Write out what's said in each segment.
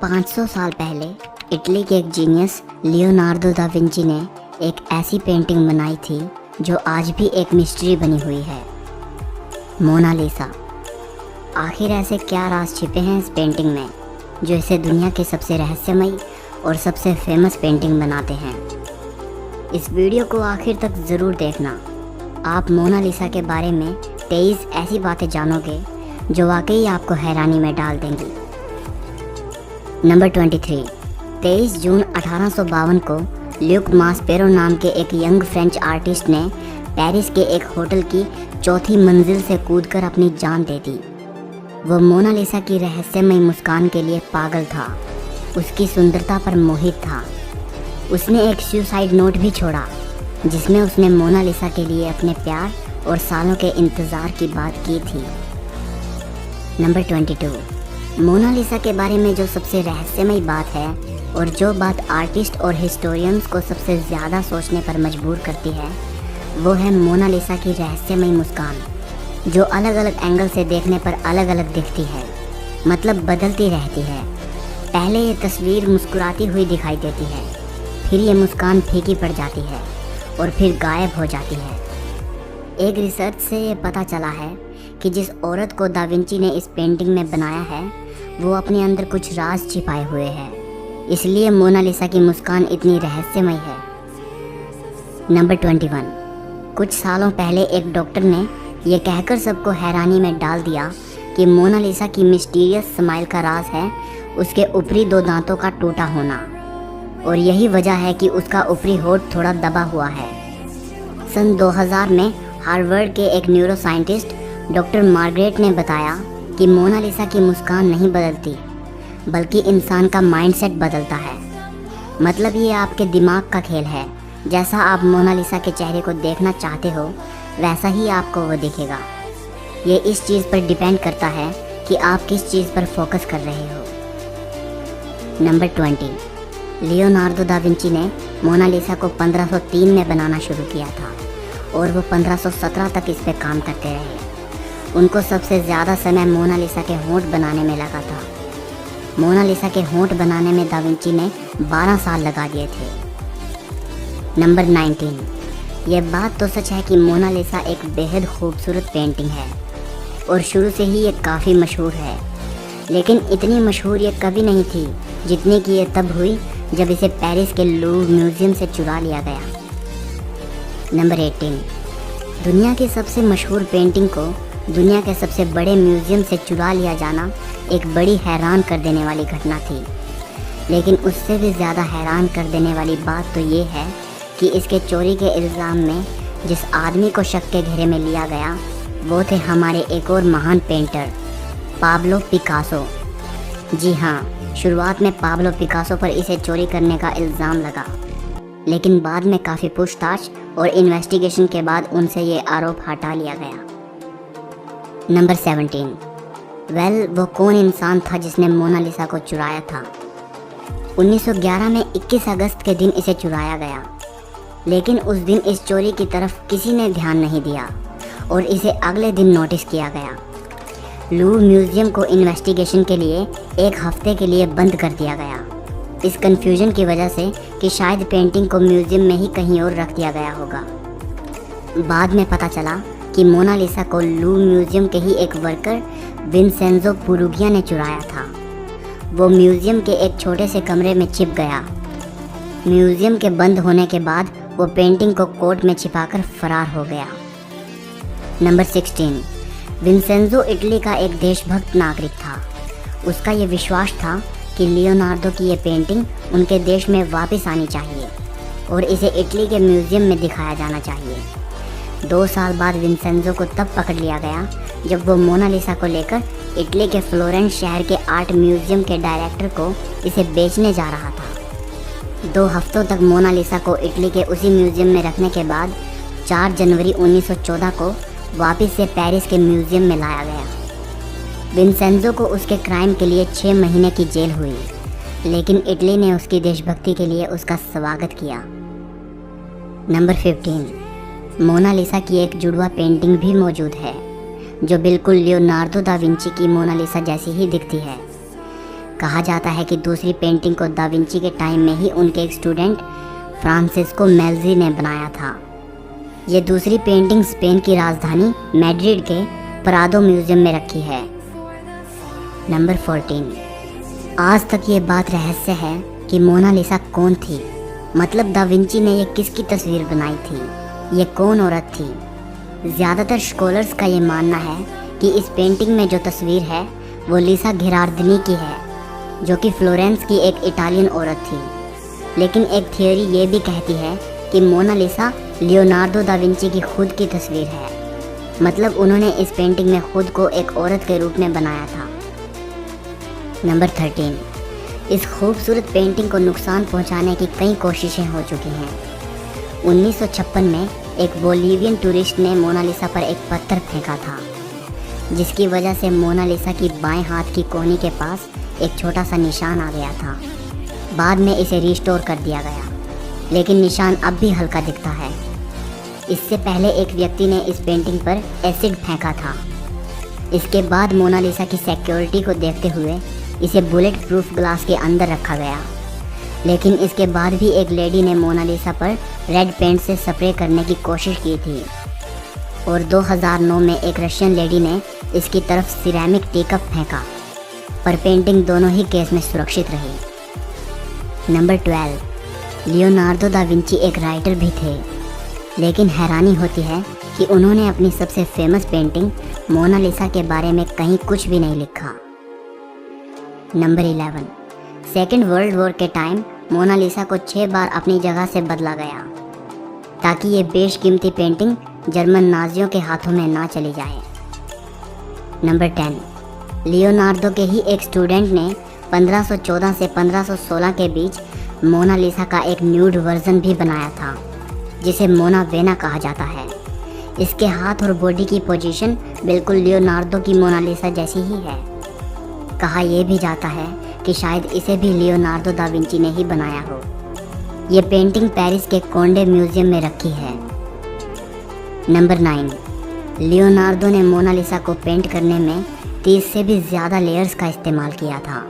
500 साल पहले इटली के एक जीनियस लियोनार्दो दा विंची ने एक ऐसी पेंटिंग बनाई थी जो आज भी एक मिस्ट्री बनी हुई है, मोनालिसा। आखिर ऐसे क्या राज छिपे हैं इस पेंटिंग में जो इसे दुनिया के सबसे रहस्यमयी और सबसे फेमस पेंटिंग बनाते हैं। इस वीडियो को आखिर तक ज़रूर देखना। आप मोनालिसा के बारे में 23 ऐसी बातें जानोगे जो वाकई आपको हैरानी में डाल देंगी। नंबर 23। 23 जून 1852 को ल्यूक मास्पेरो नाम के एक यंग फ्रेंच आर्टिस्ट ने पेरिस के एक होटल की चौथी मंजिल से कूदकर अपनी जान दे दी। वो मोनालिसा की रहस्यमयी मुस्कान के लिए पागल था, उसकी सुंदरता पर मोहित था। उसने एक सुसाइड नोट भी छोड़ा जिसमें उसने मोनालिसा के लिए अपने प्यार और सालों के इंतज़ार की बात की थी। नंबर 22। मोनालिसा के बारे में जो सबसे रहस्यमयी बात है और जो बात आर्टिस्ट और हिस्टोरियंस को सबसे ज़्यादा सोचने पर मजबूर करती है, वो है मोनालिसा की रहस्यमयी मुस्कान, जो अलग अलग एंगल से देखने पर अलग अलग दिखती है, मतलब बदलती रहती है। पहले ये तस्वीर मुस्कुराती हुई दिखाई देती है, फिर ये मुस्कान फीकी पड़ जाती है और फिर गायब हो जाती है। एक रिसर्च से ये पता चला है कि जिस औरत को दा विंची ने इस पेंटिंग में बनाया है वो अपने अंदर कुछ राज छिपाए हुए है, इसलिए मोनालिसा की मुस्कान इतनी रहस्यमयी है। नंबर 21। कुछ सालों पहले एक डॉक्टर ने यह कहकर सबको हैरानी में डाल दिया कि मोनालिसा की मिस्टीरियस स्माइल का राज है उसके ऊपरी 2 दांतों का टूटा होना, और यही वजह है कि उसका ऊपरी होंठ थोड़ा दबा हुआ है। सन 2000 में हार्वर्ड के एक न्यूरो साइंटिस्ट डॉक्टर मार्गरेट ने बताया कि मोनालिसा की मुस्कान नहीं बदलती बल्कि इंसान का माइंडसेट बदलता है। मतलब ये आपके दिमाग का खेल है। जैसा आप मोनालिसा के चेहरे को देखना चाहते हो वैसा ही आपको वो दिखेगा। ये इस चीज़ पर डिपेंड करता है कि आप किस चीज़ पर फोकस कर रहे हो। नंबर 20। लियोनार्दो दा विंची ने मोनालिसा को 1503 में बनाना शुरू किया था और वो 1517 तक इस पर काम करते रहे। उनको सबसे ज़्यादा समय मोनालिसा के होंठ बनाने में लगा था। मोनालिसा के होंठ बनाने में दा विंची ने 12 साल लगा दिए थे। नंबर 19। ये बात तो सच है कि मोनालिसा एक बेहद खूबसूरत पेंटिंग है और शुरू से ही ये काफ़ी मशहूर है, लेकिन इतनी मशहूर ये कभी नहीं थी जितनी कि ये तब हुई जब इसे पेरिस के लूव्र म्यूज़ियम से चुरा लिया गया। नंबर 18। दुनिया की सबसे मशहूर पेंटिंग को दुनिया के सबसे बड़े म्यूज़ियम से चुरा लिया जाना एक बड़ी हैरान कर देने वाली घटना थी, लेकिन उससे भी ज़्यादा हैरान कर देने वाली बात तो ये है कि इसके चोरी के इल्ज़ाम में जिस आदमी को शक के घेरे में लिया गया वो थे हमारे एक और महान पेंटर पाब्लो पिकासो। जी हाँ, शुरुआत में पाब्लो पिकासो पर इसे चोरी करने का इल्ज़ाम लगा, लेकिन बाद में काफ़ी पूछताछ और इन्वेस्टिगेशन के बाद उनसे ये आरोप हटा लिया गया। नंबर 17। वो कौन इंसान था जिसने मोनालिसा को चुराया था? 1911 में 21 अगस्त के दिन इसे चुराया गया, लेकिन उस दिन इस चोरी की तरफ किसी ने ध्यान नहीं दिया और इसे अगले दिन नोटिस किया गया। लूव्र म्यूज़ियम को इन्वेस्टिगेशन के लिए 1 हफ्ते के लिए बंद कर दिया गया, इस कन्फ्यूजन की वजह से कि शायद पेंटिंग को म्यूज़ियम में ही कहीं और रख दिया गया होगा। बाद में पता चला कि मोनालिसा को लूव्र म्यूज़ियम के ही एक वर्कर विंसेंजो पुरुगिया ने चुराया था। वो म्यूज़ियम के एक छोटे से कमरे में छिप गया। म्यूज़ियम के बंद होने के बाद वो पेंटिंग को कोट में छिपाकर फरार हो गया। नंबर 16। विंसेंजो इटली का एक देशभक्त नागरिक था। उसका ये विश्वास था कि लियोनार्दो की ये पेंटिंग उनके देश में वापस आनी चाहिए और इसे इटली के म्यूज़ियम में दिखाया जाना चाहिए। 2 साल बाद विंसेंजो को तब पकड़ लिया गया जब वो मोनालिसा को लेकर इटली के फ्लोरेंस शहर के आर्ट म्यूज़ियम के डायरेक्टर को इसे बेचने जा रहा था। 2 हफ्तों तक मोनालिसा को इटली के उसी म्यूज़ियम में रखने के बाद 4 जनवरी 1914 को वापस से पेरिस के म्यूज़ियम में लाया गया। विंसेंजो को उसके क्राइम के लिए 6 महीने की जेल हुई, लेकिन इटली ने उसकी देशभक्ति के लिए उसका स्वागत किया। नंबर 15। मोनालिसा की एक जुड़वा पेंटिंग भी मौजूद है जो बिल्कुल लियोनार्दो दा विंची की मोनालिसा जैसी ही दिखती है। कहा जाता है कि दूसरी पेंटिंग को दा विंची के टाइम में ही उनके एक स्टूडेंट फ्रांसिस्को मेल्ज़ी ने बनाया था। ये दूसरी पेंटिंग स्पेन की राजधानी मैड्रिड के प्रादो म्यूजियम में रखी है। नंबर 14। आज तक ये बात रहस्य है कि मोनालिसा कौन थी, मतलब दा विंची ने ये किसकी तस्वीर बनाई थी, ये कौन औरत थी। ज़्यादातर स्कॉलर्स का ये मानना है कि इस पेंटिंग में जो तस्वीर है वो लीसा घेरार्दिनी की है, जो कि फ्लोरेंस की एक इटालियन औरत थी। लेकिन एक थियोरी ये भी कहती है कि मोनालिसा लियोनार्दो दा विंची की खुद की तस्वीर है, मतलब उन्होंने इस पेंटिंग में खुद को एक औरत के रूप में बनाया था। नंबर 13। इस खूबसूरत पेंटिंग को नुकसान पहुंचाने की कई कोशिशें हो चुकी हैं। 1956 में एक बोलीवियन टूरिस्ट ने मोनालिसा पर एक पत्थर फेंका था, जिसकी वजह से मोनालिसा की बाएं हाथ की कोहनी के पास एक छोटा सा निशान आ गया था। बाद में इसे रिस्टोर कर दिया गया, लेकिन निशान अब भी हल्का दिखता है। इससे पहले एक व्यक्ति ने इस पेंटिंग पर एसिड फेंका था। इसके बाद मोनालिसा की सिक्योरिटी को देखते हुए इसे बुलेट प्रूफ ग्लास के अंदर रखा गया, लेकिन इसके बाद भी एक लेडी ने मोनालिसा पर रेड पेंट से स्प्रे करने की कोशिश की थी और 2009 में एक रशियन लेडी ने इसकी तरफ सिरेमिक टीकप फेंका, पर पेंटिंग दोनों ही केस में सुरक्षित रही। नंबर 12। लियोनार्दो दा विंची एक राइटर भी थे, लेकिन हैरानी होती है कि उन्होंने अपनी सबसे फेमस पेंटिंग मोनालिसा के बारे में कहीं कुछ भी नहीं लिखा। नंबर 11। सेकेंड वर्ल्ड वॉर के टाइम मोनालिसा को 6 बार अपनी जगह से बदला गया, ताकि ये बेशकीमती पेंटिंग जर्मन नाजियों के हाथों में ना चली जाए। नंबर 10। लियोनार्दो के ही एक स्टूडेंट ने 1514 से 1516 के बीच मोनालिसा का एक न्यूड वर्जन भी बनाया था, जिसे मोना वेना कहा जाता है। इसके हाथ और बॉडी की पोजीशन बिल्कुल लियोनार्दो की मोनालिसा जैसी ही है। कहा यह भी जाता है कि शायद इसे भी लियोनार्दो दा विंची ने ही बनाया हो। ये पेंटिंग पेरिस के कोंडे म्यूजियम में रखी है। नंबर 9। लियोनार्दो ने मोनालिसा को पेंट करने में 30 से भी ज़्यादा लेयर्स का इस्तेमाल किया था,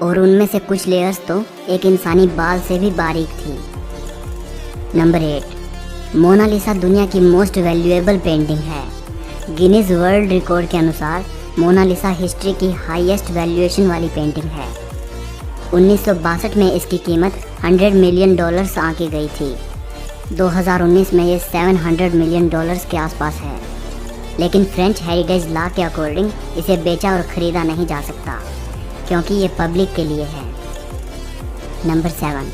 और उनमें से कुछ लेयर्स तो एक इंसानी बाल से भी बारीक थी। नंबर 8। मोनालिसा दुनिया की मोस्ट वैल्यूएबल पेंटिंग है। गिनीज वर्ल्ड रिकॉर्ड के अनुसार मोनालिसा हिस्ट्री की हाईएस्ट वैल्यूएशन वाली पेंटिंग है। 1962 में इसकी कीमत $100 मिलियन आंकी गई थी। 2019 में ये $700 मिलियन के आसपास है, लेकिन फ्रेंच हेरिटेज लॉ के अकॉर्डिंग इसे बेचा और ख़रीदा नहीं जा सकता, क्योंकि ये पब्लिक के लिए है। नंबर 7।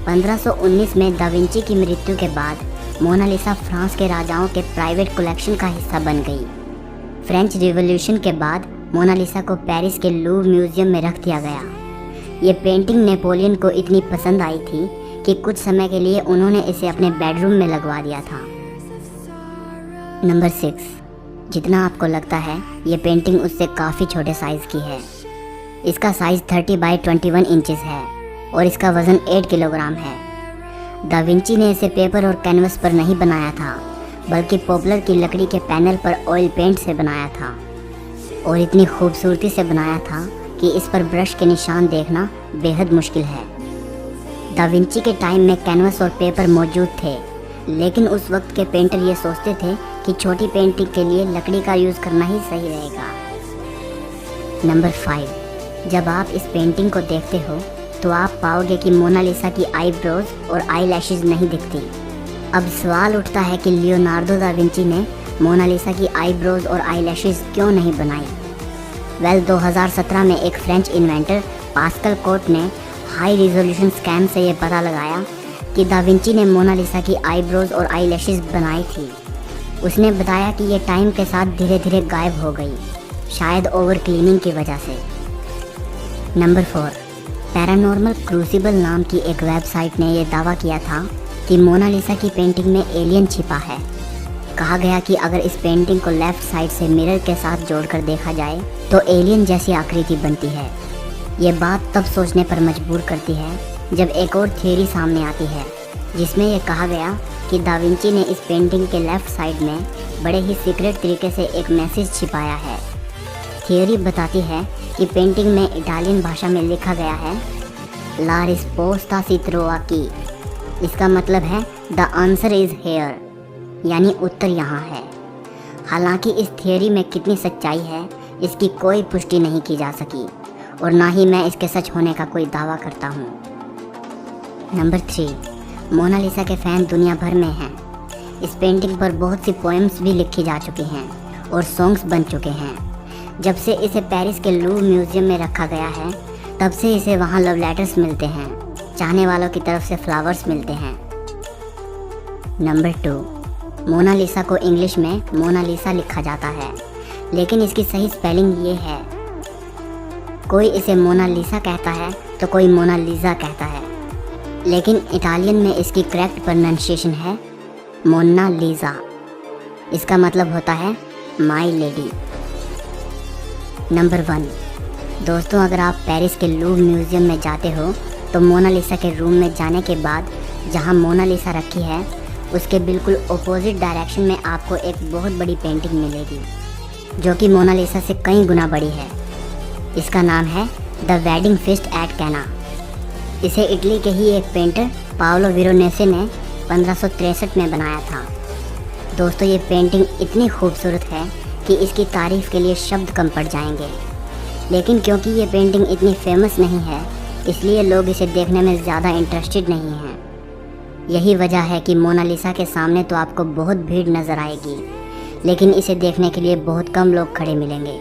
1519 में दा विंची की मृत्यु के बाद मोनालिसा फ्रांस के राजाओं के प्राइवेट कलेक्शन का हिस्सा बन गई। फ्रेंच रिवॉल्यूशन के बाद मोनालिसा को पेरिस के लूव्र म्यूजियम में रख दिया गया। ये पेंटिंग नेपोलियन को इतनी पसंद आई थी कि कुछ समय के लिए उन्होंने इसे अपने बेडरूम में लगवा दिया था। नंबर 6। जितना आपको लगता है ये पेंटिंग उससे काफ़ी छोटे साइज़ की है। इसका साइज़ 30 बाई 21 इंचेस है और इसका वज़न 8 किलोग्राम है। दा विंची ने इसे पेपर और कैनवस पर नहीं बनाया था, बल्कि पॉपुलर की लकड़ी के पैनल पर ऑयल पेंट से बनाया था, और इतनी खूबसूरती से बनाया था कि इस पर ब्रश के निशान देखना बेहद मुश्किल है। दा विंची के टाइम में कैनवस और पेपर मौजूद थे, लेकिन उस वक्त के पेंटर ये सोचते थे कि छोटी पेंटिंग के लिए लकड़ी का यूज़ करना ही सही रहेगा। नंबर 5। जब आप इस पेंटिंग को देखते हो तो आप पाओगे कि मोनालिसा की आईब्रोज और आई लैशेज नहीं दिखती। अब सवाल उठता है कि लियोनार्दो दा विंची ने मोनालिसा की आईब्रोज और आई लैशेज क्यों नहीं बनाई। 2017 में एक फ्रेंच इन्वेंटर पास्कल कोट ने हाई रिजोल्यूशन स्कैन से ये पता लगाया कि दा विंची ने मोनालिसा की आईब्रोज और आई लैशेज बनाई थी। उसने बताया कि ये टाइम के साथ धीरे धीरे गायब हो गई, शायद ओवर क्लीनिंग की वजह से। नंबर 4। पैरानॉर्मल क्रूसिबल नाम की एक वेबसाइट ने यह दावा किया था कि मोनालिसा की पेंटिंग में एलियन छिपा है। कहा गया कि अगर इस पेंटिंग को लेफ्ट साइड से मिरर के साथ जोड़कर देखा जाए तो एलियन जैसी आकृति बनती है। ये बात तब सोचने पर मजबूर करती है जब एक और थियोरी सामने आती है, जिसमें यह कहा गया कि दा विंची ने इस पेंटिंग के लेफ्ट साइड में बड़े ही सीक्रेट तरीके से एक मैसेज छिपाया है। थियोरी बताती है कि पेंटिंग में इटालियन भाषा में लिखा गया है ला रिस्पोस्ता सी ट्रोवाकी। इसका मतलब है द आंसर इज़ हेयर, यानी उत्तर यहाँ है। हालांकि इस थियोरी में कितनी सच्चाई है इसकी कोई पुष्टि नहीं की जा सकी और ना ही मैं इसके सच होने का कोई दावा करता हूँ। नंबर 3, मोनालिसा के फ़ैन दुनिया भर में हैं। इस पेंटिंग पर बहुत सी पोएम्स भी लिखी जा चुकी हैं और सॉन्ग्स बन चुके हैं। जब से इसे पेरिस के लूव्र म्यूज़ियम में रखा गया है तब से इसे वहाँ लव लेटर्स मिलते हैं, चाहने वालों की तरफ से फ्लावर्स मिलते हैं। नंबर 2, मोनालिसा को इंग्लिश में मोनालिसा लिखा जाता है, लेकिन इसकी सही स्पेलिंग ये है। कोई इसे मोनालिसा कहता है तो कोई मोनालिसा कहता है, लेकिन इटालियन में इसकी करेक्ट प्रोनाउंसिएशन है मोनालिसा। इसका मतलब होता है माई लेडी। नंबर 1, दोस्तों अगर आप पेरिस के लूव्र म्यूज़ियम में जाते हो तो मोनालिसा के रूम में जाने के बाद जहां मोनालिसा रखी है उसके बिल्कुल अपोजिट डायरेक्शन में आपको एक बहुत बड़ी पेंटिंग मिलेगी जो कि मोनालिसा से कई गुना बड़ी है। इसका नाम है द वेडिंग फीस्ट एट कैना। इसे इटली के ही एक पेंटर पाओलो वेरोनेसे ने 1563 में बनाया था। दोस्तों ये पेंटिंग इतनी खूबसूरत है कि इसकी तारीफ़ के लिए शब्द कम पड़ जाएंगे, लेकिन क्योंकि ये पेंटिंग इतनी फेमस नहीं है इसलिए लोग इसे देखने में ज़्यादा इंटरेस्टेड नहीं हैं। यही वजह है कि मोनालिसा के सामने तो आपको बहुत भीड़ नज़र आएगी, लेकिन इसे देखने के लिए बहुत कम लोग खड़े मिलेंगे।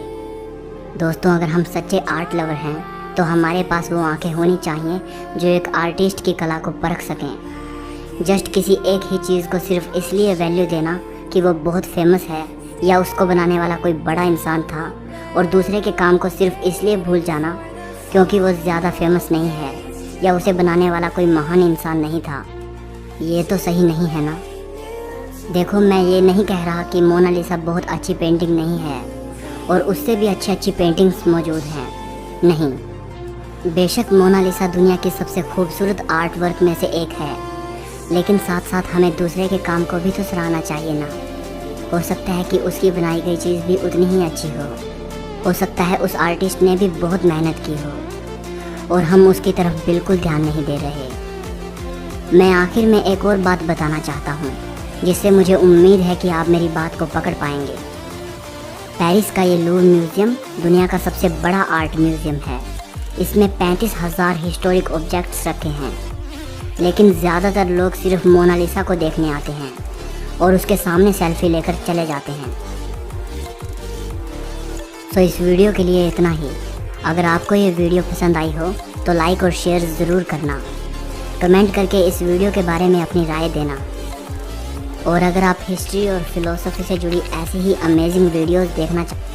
दोस्तों अगर हम सच्चे आर्ट लवर हैं तो हमारे पास वो आंखें होनी चाहिए जो एक आर्टिस्ट की कला को परख सकें। जस्ट किसी एक ही चीज़ को सिर्फ इसलिए वैल्यू देना कि वो बहुत फेमस है या उसको बनाने वाला कोई बड़ा इंसान था और दूसरे के काम को सिर्फ इसलिए भूल जाना क्योंकि वो ज़्यादा फेमस नहीं है या उसे बनाने वाला कोई महान इंसान नहीं था, ये तो सही नहीं है ना। देखो मैं ये नहीं कह रहा कि मोनालिसा बहुत अच्छी पेंटिंग नहीं है और उससे भी अच्छी पेंटिंग्स मौजूद हैं, नहीं। बेशक मोनालिसा दुनिया की सबसे खूबसूरत आर्ट वर्क में से एक है, लेकिन साथ साथ हमें दूसरे के काम को भी तो सराहना चाहिए ना। हो सकता है कि उसकी बनाई गई चीज़ भी उतनी ही अच्छी हो सकता है उस आर्टिस्ट ने भी बहुत मेहनत की हो और हम उसकी तरफ बिल्कुल ध्यान नहीं दे रहे। मैं आखिर में एक और बात बताना चाहता हूँ जिससे मुझे उम्मीद है कि आप मेरी बात को पकड़ पाएंगे। पेरिस का ये लूव्र म्यूज़ियम दुनिया का सबसे बड़ा आर्ट म्यूज़ियम है। इसमें 35,000 हिस्टोरिक ऑब्जेक्ट्स रखे हैं, लेकिन ज़्यादातर लोग सिर्फ मोनालिसा को देखने आते हैं और उसके सामने सेल्फी लेकर चले जाते हैं। तो इस वीडियो के लिए इतना ही। अगर आपको ये वीडियो पसंद आई हो तो लाइक और शेयर ज़रूर करना। कमेंट करके इस वीडियो के बारे में अपनी राय देना। और अगर आप हिस्ट्री और फिलोसफी से जुड़ी ऐसी ही अमेजिंग वीडियोस देखना चाहते